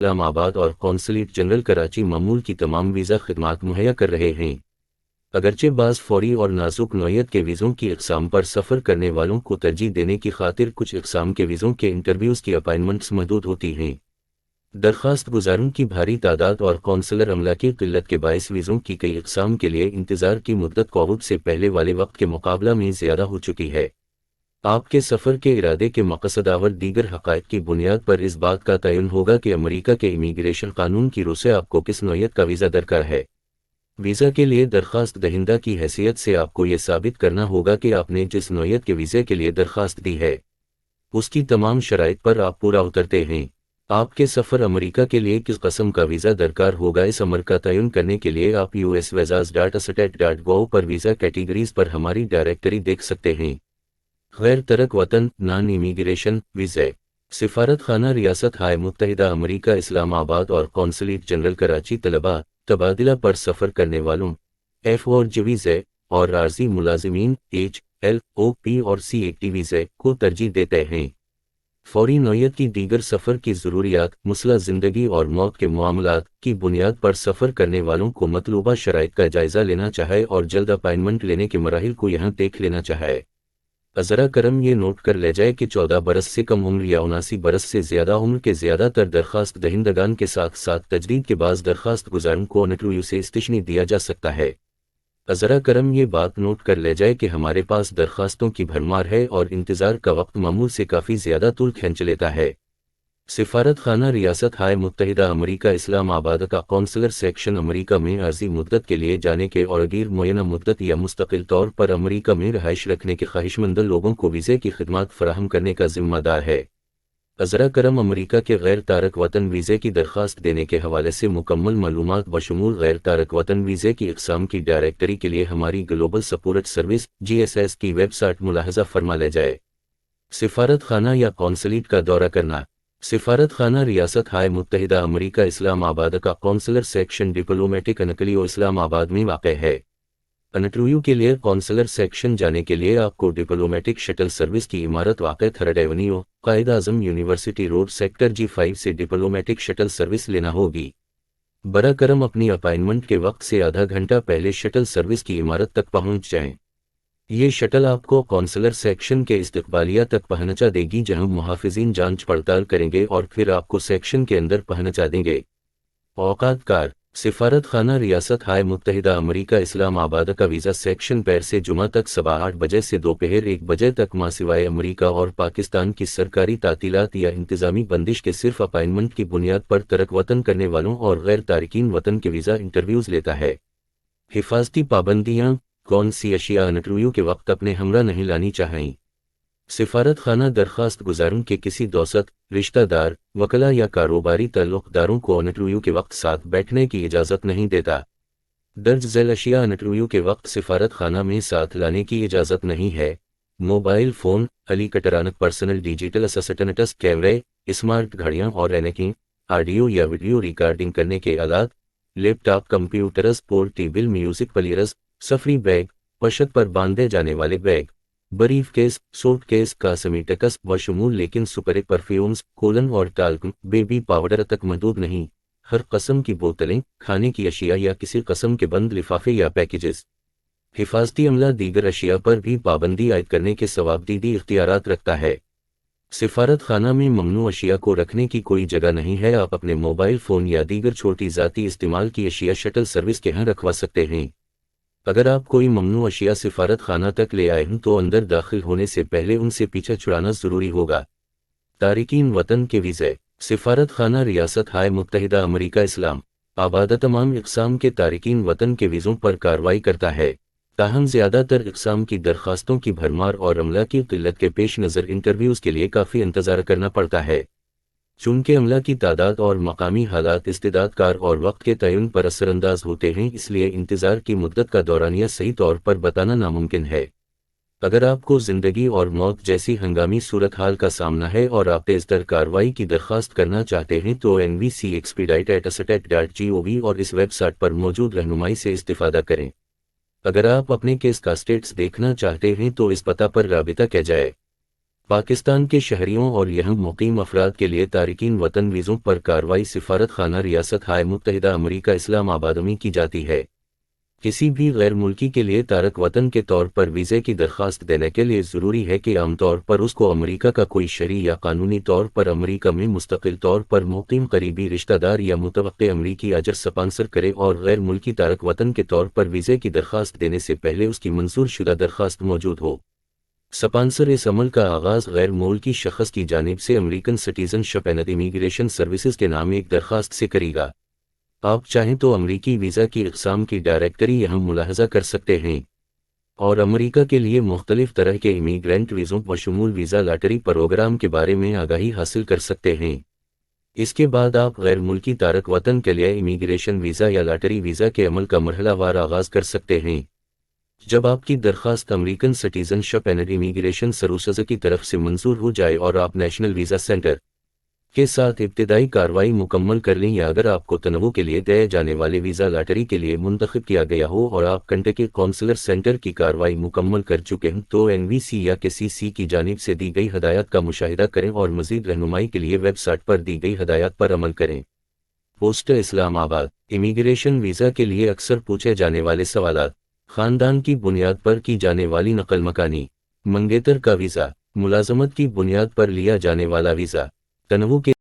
اسلام آباد اور consulate general Karachi معمول کی تمام ویزا خدمات مہیا کر رہے ہیں۔ اگرچہ بعض فوری اور نازک نوعیت کے ویزوں کی اقسام پر سفر کرنے والوں کو ترجیح دینے کی خاطر کچھ اقسام کے ویزوں کے انٹرویوز کی اپائنٹمنٹس محدود ہوتی ہیں۔ درخواست گزاروں کی بھاری تعداد اور قونصلر عملہ کی قلت کے باعث ویزوں کی کئی اقسام کے لیے انتظار کی مدت کووڈ سے پہلے والے وقت کے مقابلہ میں زیادہ ہو چکی ہے۔ آپ کے سفر کے ارادے کے مقصد اور دیگر حقائق کی بنیاد پر اس بات کا تعین ہوگا کہ امریکہ کے امیگریشن قانون کی روح سے آپ کو کس نوعیت کا ویزا درکار ہے۔ ویزا کے لیے درخواست دہندہ کی حیثیت سے آپ کو یہ ثابت کرنا ہوگا کہ آپ نے جس نوعیت کے ویزے کے لیے درخواست دی ہے اس کی تمام شرائط پر آپ پورا اترتے ہیں۔ آپ کے سفر امریکہ کے لیے کس قسم کا ویزا درکار ہوگا، اس امر کا تعین کرنے کے لیے آپ usvisas.stat.gov پر ویزا کیٹیگریز پر ہماری ڈائریکٹری دیکھ سکتے ہیں۔ غیر ترک وطن نان امیگریشن ویزے۔ سفارت خانہ ریاست ہائے متحدہ امریکہ اسلام آباد اور قونصلیٹ جنرل کراچی طلباء، تبادلہ پر سفر کرنے والوں ایف اور جی ویزے اور عارضی ملازمین HLOP اور CAT ویزے کو ترجیح دیتے ہیں۔ فوری نوعیت کی دیگر سفر کی ضروریات، مسلح زندگی اور موت کے معاملات کی بنیاد پر سفر کرنے والوں کو مطلوبہ شرائط کا جائزہ لینا چاہے اور جلد اپائنٹمنٹ لینے کے مراحل کو یہاں دیکھ لینا چاہے۔ ازرا کرم یہ نوٹ کر لے جائے کہ 14 برس سے کم عمر یا 79 برس سے زیادہ عمر کے زیادہ تر درخواست دہندگان کے ساتھ ساتھ تجدید کے بعض درخواست گزاروں کو انٹرویو سے استثنی دیا جا سکتا ہے۔ ازرا کرم یہ بات نوٹ کر لے جائے کہ ہمارے پاس درخواستوں کی بھرمار ہے اور انتظار کا وقت معمول سے کافی زیادہ طول کھینچ لیتا ہے۔ سفارت خانہ ریاست ہائے متحدہ امریکہ اسلام آباد کا قونصلر سیکشن امریکہ میں عارضی مدت کے لیے جانے کے اور غیر معینہ مدت یا مستقل طور پر امریکہ میں رہائش رکھنے کے خواہشمند لوگوں کو ویزے کی خدمات فراہم کرنے کا ذمہ دار ہے۔ ازرا کرم امریکہ کے غیر تارک وطن ویزے کی درخواست دینے کے حوالے سے مکمل معلومات بشمول غیر تارک وطن ویزے کی اقسام کی ڈائریکٹری کے لیے ہماری گلوبل سپورٹ سروس GSS کی ویب سائٹ ملاحظہ فرما لے جائے۔ سفارت خانہ یا قونصلیٹ کا دورہ کرنا۔ سفارت خانہ ریاست ہائے متحدہ امریکہ اسلام آباد کا قونصلر سیکشن ڈپلومیٹک انکلیو اسلام آباد میں واقع ہے۔ انٹرویو کے لیے قونصلر سیکشن جانے کے لیے آپ کو ڈپلومیٹک شٹل سروس کی عمارت واقع third avenue, Quaid Azam university road sector G5 سے ڈپلومیٹک شٹل سروس لینا ہوگی۔ برا کرم اپنی اپائنٹمنٹ کے وقت سے آدھا گھنٹہ پہلے شٹل سروس کی عمارت تک پہنچ جائیں۔ یہ شٹل آپ کو قونصلر سیکشن کے استقبالیہ تک پہنچا دے گی جہاں محافظین جانچ پڑتال کریں گے اور پھر آپ کو سیکشن کے اندر پہنچا دیں گے۔ اوقات کار۔ سفارت خانہ ریاست ہائے متحدہ امریکہ اسلام آباد کا ویزا سیکشن پیر سے جمعہ تک صبح 8 بجے سے دوپہر 1 بجے تک ماں سوائے امریکہ اور پاکستان کی سرکاری تعطیلات یا انتظامی بندش کے صرف اپائنٹمنٹ کی بنیاد پر ترک وطن کرنے والوں اور غیر تارکین وطن کے ویزا انٹرویوز لیتا ہے۔ حفاظتی پابندیاں۔ کون سی اشیاء انٹرویو کے وقت اپنے ہمراہ نہیں لانی چاہئیں؟ سفارت خانہ درخواست گزاروں کے کسی دوست، رشتہ دار، وکلا یا کاروباری تعلق داروں کو انٹرویو کے وقت ساتھ بیٹھنے کی اجازت نہیں دیتا۔ درج ذیل اشیاء انٹرویو کے وقت سفارت خانہ میں ساتھ لانے کی اجازت نہیں ہے: mobile phone, electronic personal digital assistants, کیمرے، اسمارٹ گھڑیاں اور اینکنگ، آڈیو یا ویڈیو ریکارڈنگ کرنے کے آلات، laptop, computers, portable music players, سفری بیگ، پشت پر باندھے جانے والے bag, briefcase, suitcase, cosmetics بشمول لیکن سپرے پرفیومز، کولن اور ٹالکم، بیبی پاؤڈر تک محدود نہیں، ہر قسم کی بوتلیں، کھانے کی اشیاء یا کسی قسم کے بند لفافے یا پیکیجز۔ حفاظتی عملہ دیگر اشیاء پر بھی پابندی عائد کرنے کے ثوابدیدی اختیارات رکھتا ہے۔ سفارت خانہ میں ممنوع اشیاء کو رکھنے کی کوئی جگہ نہیں ہے۔ آپ اپنے موبائل فون یا دیگر چھوٹی ذاتی استعمال کی اشیاء شٹل سروس کے ہاں رکھوا سکتے ہیں۔ اگر آپ کوئی ممنوع اشیاء سفارت خانہ تک لے آئے ہیں تو اندر داخل ہونے سے پہلے ان سے پیچھا چھڑانا ضروری ہوگا۔ تارکین وطن کے ویزے۔ سفارت خانہ ریاست ہائے متحدہ امریکہ اسلام آباد تمام اقسام کے تارکین وطن کے ویزوں پر کارروائی کرتا ہے، تاہم زیادہ تر اقسام کی درخواستوں کی بھرمار اور عملہ کی قلت کے پیش نظر انٹرویوز کے لیے کافی انتظار کرنا پڑتا ہے۔ چونکہ عملہ کی تعداد اور مقامی حالات استعداد کار اور وقت کے تعین پر اثر انداز ہوتے ہیں، اس لیے انتظار کی مدت کا دورانیہ صحیح طور پر بتانا ناممکن ہے۔ اگر آپ کو زندگی اور موت جیسی ہنگامی صورتحال کا سامنا ہے اور آپ تیز تر کارروائی کی درخواست کرنا چاہتے ہیں تو NVC-expedite@stat.gov اور اس ویب سائٹ پر موجود رہنمائی سے استفادہ کریں۔ اگر آپ اپنے کیس کا سٹیٹس دیکھنا چاہتے ہیں تو اس پتہ پر رابطہ کیا جائے۔ پاکستان کے شہریوں اور یہاں مقیم افراد کے لیے تارکین وطن ویزوں پر کارروائی سفارت خانہ ریاست ہائے متحدہ امریکہ اسلام آباد میں کی جاتی ہے۔ کسی بھی غیر ملکی کے لیے تارک وطن کے طور پر ویزے کی درخواست دینے کے لیے ضروری ہے کہ عام طور پر اس کو امریکہ کا کوئی شہری یا قانونی طور پر امریکہ میں مستقل طور پر مقیم قریبی رشتہ دار یا متوقع امریکی اجر سپانسر کرے، اور غیر ملکی تارک وطن کے طور پر ویزے کی درخواست دینے سے پہلے اس کی منظور شدہ درخواست موجود ہو۔ سپانسر اس عمل کا آغاز غیر ملکی شخص کی جانب سے American citizen ship and immigration services کے نام ایک درخواست سے کرے گا۔ آپ چاہیں تو امریکی ویزا کی اقسام کی ڈائریکٹری یہاں ملاحظہ کر سکتے ہیں اور امریکہ کے لیے مختلف طرح کے امیگرینٹ ویزوں بشمول ویزا لاٹری پروگرام کے بارے میں آگاہی حاصل کر سکتے ہیں۔ اس کے بعد آپ غیر ملکی تارک وطن کے لیے امیگریشن ویزا یا لاٹری ویزا کے عمل کا مرحلہ وار آغاز کر سکتے ہیں۔ جب آپ کی درخواست American citizen ship and immigration services کی طرف سے منظور ہو جائے اور آپ نیشنل ویزا سینٹر کے ساتھ ابتدائی کارروائی مکمل کر لیں، یا اگر آپ کو تنوع کے لیے دیے جانے والے ویزا لاٹری کے لیے منتخب کیا گیا ہو اور آپ کنٹکی کونسلر سینٹر کی کارروائی مکمل کر چکے ہیں، تو NVC یا KCC کی جانب سے دی گئی ہدایات کا مشاہدہ کریں اور مزید رہنمائی کے لیے ویب سائٹ پر دی گئی ہدایات پر عمل کریں۔ پوسٹ اسلام آباد۔ امیگریشن ویزا کے لیے اکثر پوچھے جانے والے سوالات: خاندان کی بنیاد پر کی جانے والی نقل مکانی، منگیتر کا ویزا، ملازمت کی بنیاد پر لیا جانے والا ویزا، تنوع کے